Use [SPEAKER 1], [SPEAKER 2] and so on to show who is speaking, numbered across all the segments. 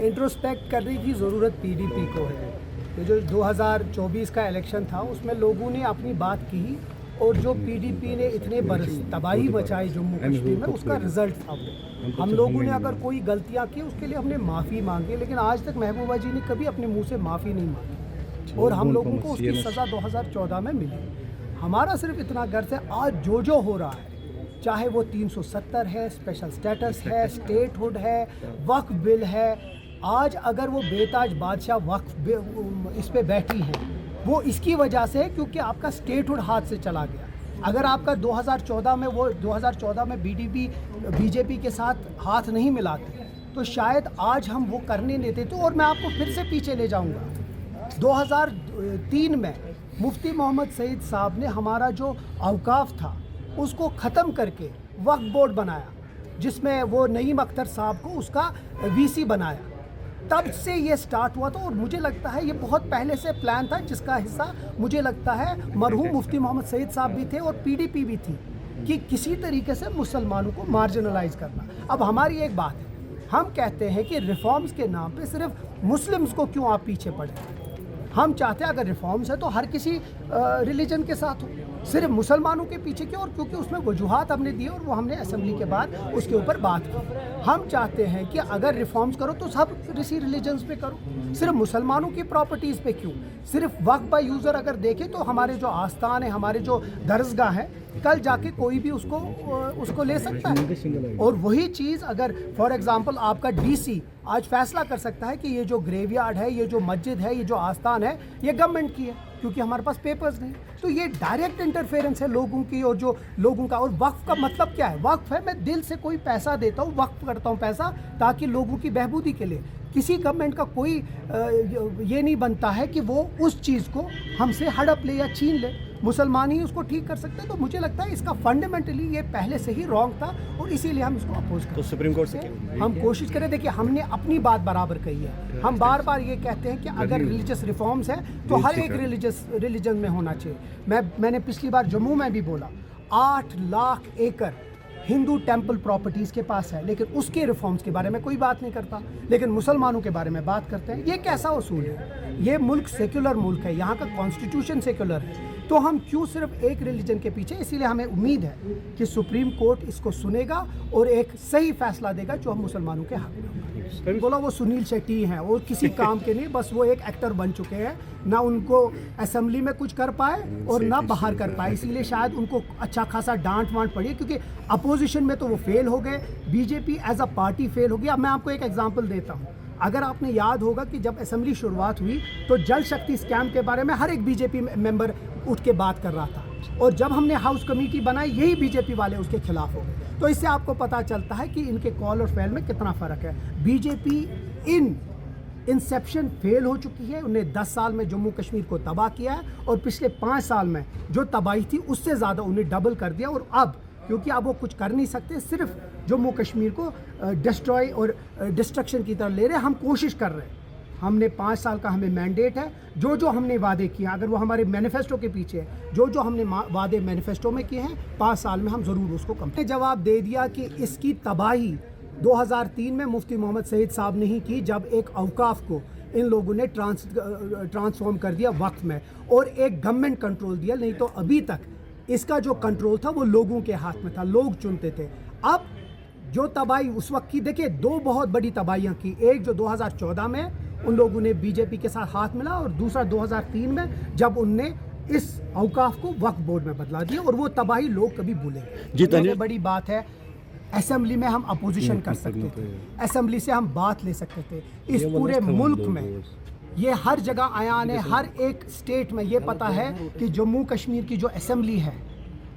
[SPEAKER 1] Introspect करने की ज़रूरत पीडीपी को है। ये जो 2024 का इलेक्शन था उसमें लोगों ने अपनी बात की और जो पीडीपी ने इतने बरस तबाही मचाई जम्मू कश्मीर में, उसका रिजल्ट था वो। हम लोगों ने अगर कोई गलतियां की उसके लिए हमने माफ़ी मांगी, लेकिन आज तक महबूबा जी ने कभी अपने मुंह से माफ़ी नहीं मांगी और हम लोगों को उसकी सज़ा 2014 में मिली। हमारा सिर्फ इतना गर्ज है, आज जो हो रहा है, चाहे वो 370 है, स्पेशल स्टेटस है, स्टेटहुड है, वक्फ बिल है, आज अगर वो बेताज बादशाह वक्फ इस पे बैठी हैं, वो इसकी वजह से है क्योंकि आपका स्टेटहुड हाथ से चला गया। अगर आपका 2014 में बीजेपी के साथ हाथ नहीं मिलाते तो शायद आज हम वो करने नहीं देते। और मैं आपको फिर से पीछे ले जाऊंगा, 2003 में मुफ्ती मोहम्मद सईद साहब ने हमारा जो औकाफ था उसको ख़त्म करके वक्फ बोर्ड बनाया, जिसमें वो नईम अख्तर साहब को उसका वीसी बनाया। तब से ये स्टार्ट हुआ था और मुझे लगता है ये बहुत पहले से प्लान था, जिसका हिस्सा मुझे लगता है मरहूम मुफ्ती मोहम्मद सईद साहब भी थे और पीडीपी भी थी, कि किसी तरीके से मुसलमानों को मार्जिनलाइज करना। अब हमारी एक बात है, हम कहते हैं कि रिफॉर्म्स के नाम पे सिर्फ मुस्लिम्स को क्यों आप पीछे पड़े। हम चाहते हैं अगर रिफॉर्म्स है तो हर किसी रिलीजन के साथ हो, सिर्फ मुसलमानों के पीछे क्यों। और क्योंकि उसमें वजूहात हमने दिए और वो हमने असेंबली के बाद उसके ऊपर बात की। हम चाहते हैं कि अगर रिफॉर्म्स करो तो सब किसी रिलीजन्स पे करो, सिर्फ मुसलमानों की प्रॉपर्टीज़ पे क्यों। सिर्फ वक्फ बाय यूज़र अगर देखें तो हमारे जो आस्थान है, हमारे जो दरसगाह है, कल जाके कोई भी उसको ले सकता है। और वही चीज़ अगर फॉर एग्जांपल आपका डीसी आज फैसला कर सकता है कि ये जो ग्रेवयार्ड है, ये जो मस्जिद है, ये जो आस्थान है, ये गवर्नमेंट की है, क्योंकि हमारे पास पेपर्स नहीं। तो ये डायरेक्ट इंटरफेरेंस है लोगों की और जो लोगों का। और वक्फ का मतलब क्या है? वक्फ है मैं दिल से कोई पैसा देता हूँ, वक्फ करता हूँ पैसा ताकि लोगों की बहबूदी के लिए। किसी गवर्नमेंट का कोई ये नहीं बनता है कि वो उस चीज़ को हमसे हड़प ले या छीन ले। मुसलमान ही उसको ठीक कर सकते हैं। तो मुझे लगता है इसका फंडामेंटली ये पहले से ही रॉन्ग था और इसीलिए हम इसको अपोज करते हैं।
[SPEAKER 2] तो सुप्रीम कोर्ट से
[SPEAKER 1] हम कोशिश करें, देखिए हमने अपनी बात बराबर कही है। हम बार बार ये कहते हैं कि अगर रिलीजियस रिफॉर्म्स हैं तो हर एक रिलीजन में होना चाहिए। मैंने पिछली बार जम्मू में भी बोला, 8 लाख एकड़ हिंदू टेम्पल प्रॉपर्टीज़ के पास है, लेकिन उसके रिफॉर्म्स के बारे में कोई बात नहीं करता, लेकिन मुसलमानों के बारे में बात करते हैं। ये कैसा उसूल है? ये मुल्क सेक्युलर मुल्क है, यहाँ का कॉन्स्टिट्यूशन सेक्युलर है, तो हम क्यों सिर्फ एक रिलीजन के पीछे। इसीलिए हमें उम्मीद है कि सुप्रीम कोर्ट इसको सुनेगा और एक सही फैसला देगा जो हम मुसलमानों के हक में होगा। बोला वो सुनील शेट्टी हैं और किसी काम के नहीं, बस वो एक एक्टर बन चुके हैं, ना उनको असेंबली में कुछ कर पाए और ना बाहर कर पाए, इसीलिए शायद उनको अच्छा खासा डांट वांट पड़ी, क्योंकि अपोजिशन में तो वो फेल हो गए, BJP as a party fail हो गई। अब मैं आपको एक एग्जांपल देता हूँ। अगर आपने याद होगा कि जब असेंबली शुरुआत हुई तो जल शक्ति स्कैम के बारे में हर एक बीजेपी मेंबर उठ के बात कर रहा था, और जब हमने हाउस कमेटी बनाई यही बीजेपी वाले उसके खिलाफ हो गए। तो इससे आपको पता चलता है कि इनके कॉल और फेल में कितना फ़र्क है। बीजेपी इन इंसेप्शन फेल हो चुकी है, उन्हें 10 साल में जम्मू कश्मीर को तबाह किया है और पिछले 5 साल में जो तबाही थी उससे ज़्यादा उन्हें डबल कर दिया। और अब क्योंकि अब वो कुछ कर नहीं सकते, सिर्फ जम्मू कश्मीर को डिस्ट्रॉय और डिस्ट्रक्शन की तरफ ले रहे हैं। हम कोशिश कर रहे हैं, हमने 5 साल का हमें मैंडेट है, जो हमने वादे किए, अगर वो हमारे मैनिफेस्टो के पीछे है, जो हमने वादे मैनिफेस्टो में किए हैं, 5 साल में हम ज़रूर उसको कंप्लीट। जवाब दे दिया कि इसकी तबाही 2003 में मुफ्ती मोहम्मद सईद साहब ने ही की, जब एक औकाफ को इन लोगों ने ट्रांसफॉर्म कर दिया वक्फ में और एक गवर्नमेंट कंट्रोल दिया। नहीं तो अभी तक इसका जो कंट्रोल था वो लोगों के हाथ में था, लोग चुनते थे। अब जो तबाही उस वक्त की, देखिए 2 बहुत बड़ी तबाहियाँ की, एक जो 2014 में उन लोगों ने बीजेपी के साथ हाथ मिला, और दूसरा 2003 में जब उनने इस औकाफ को वक्फ बोर्ड में बदला दिया, और वो तबाही लोग कभी भूलेंगे। सबसे बड़ी बात है, असेंबली में हम अपोजिशन कर सकते थे, असेंबली से हम बात ले सकते थे। इस पूरे मुल्क में ये हर जगह आयान है, हर एक स्टेट में ये पता है कि जम्मू कश्मीर की जो असेंबली है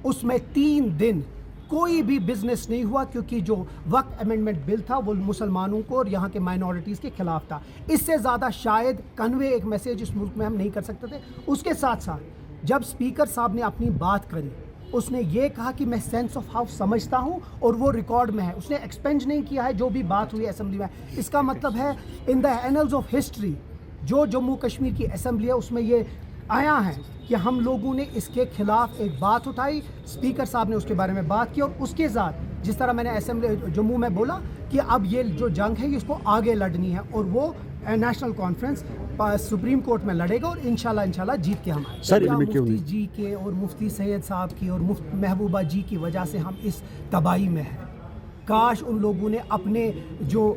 [SPEAKER 1] उसमें 3 दिन कोई भी बिजनेस नहीं हुआ, क्योंकि जो वक्त अमेंडमेंट बिल था वो मुसलमानों को और यहाँ के माइनॉरिटीज़ के खिलाफ था। इससे ज़्यादा शायद कन्वे एक मैसेज इस मुल्क में हम नहीं कर सकते थे। उसके साथ साथ जब स्पीकर साहब ने अपनी बात करी, उसने ये कहा कि मैं सेंस ऑफ हाउस समझता हूँ, और वो रिकॉर्ड में है, उसने एक्सपेंज नहीं किया है जो भी बात हुई असेंबली में। इसका मतलब है in the annuls of history जो जम्मू कश्मीर की असेंबली है उसमें ये आया है कि हम लोगों ने इसके खिलाफ एक बात उठाई, स्पीकर साहब ने उसके बारे में बात की, और उसके साथ جس طرح میں نے اسمبلی جموں میں بولا کہ اب یہ جو جنگ ہے اس کو آگے لڑنی ہے اور وہ نیشنل کانفرنس سپریم کورٹ میں لڑے گا اور انشاءاللہ جیت کے ہم آئیں
[SPEAKER 2] سر
[SPEAKER 1] گے. مفتی جی کے اور مفتی سید صاحب کی اور محبوبہ جی کی وجہ سے ہم اس تباہی میں ہیں. کاش ان لوگوں نے اپنے جو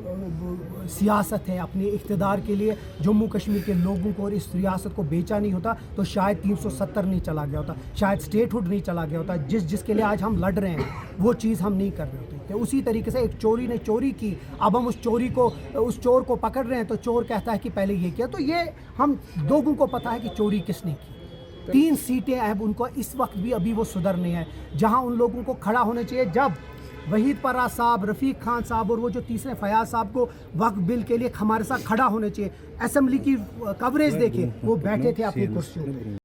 [SPEAKER 1] سیاست ہے اپنے اقتدار کے لیے جموں کشمیر کے لوگوں کو اور اس ریاست کو بیچا نہیں ہوتا تو شاید 370 نہیں چلا گیا ہوتا, شاید اسٹیٹ ہوڈ نہیں چلا گیا ہوتا. جس کے لیے آج ہم لڑ رہے ہیں وہ چیز ہم نہیں کر رہے ہوتے. تو اسی طریقے سے ایک چوری نے چوری کی, اب ہم اس چور کو پکڑ رہے ہیں تو چور کہتا ہے کہ پہلے یہ کیا. تو یہ ہم لوگوں کو پتہ ہے کہ چوری کس نے کی. 3 سیٹیں اب ان کو اس وقت بھی ابھی وہ سدھرنے ہیں جہاں ان لوگوں کو کھڑا ہونا چاہیے. جب وحید پرہ صاحب, رفیق خان صاحب اور وہ جو تیسرے فیاض صاحب کو وقف بل کے لیے ہمارے ساتھ کھڑا ہونا چاہیے, اسمبلی کی کوریج دیکھیں وہ بیٹھے تھے اپنی کرسیوں پہ.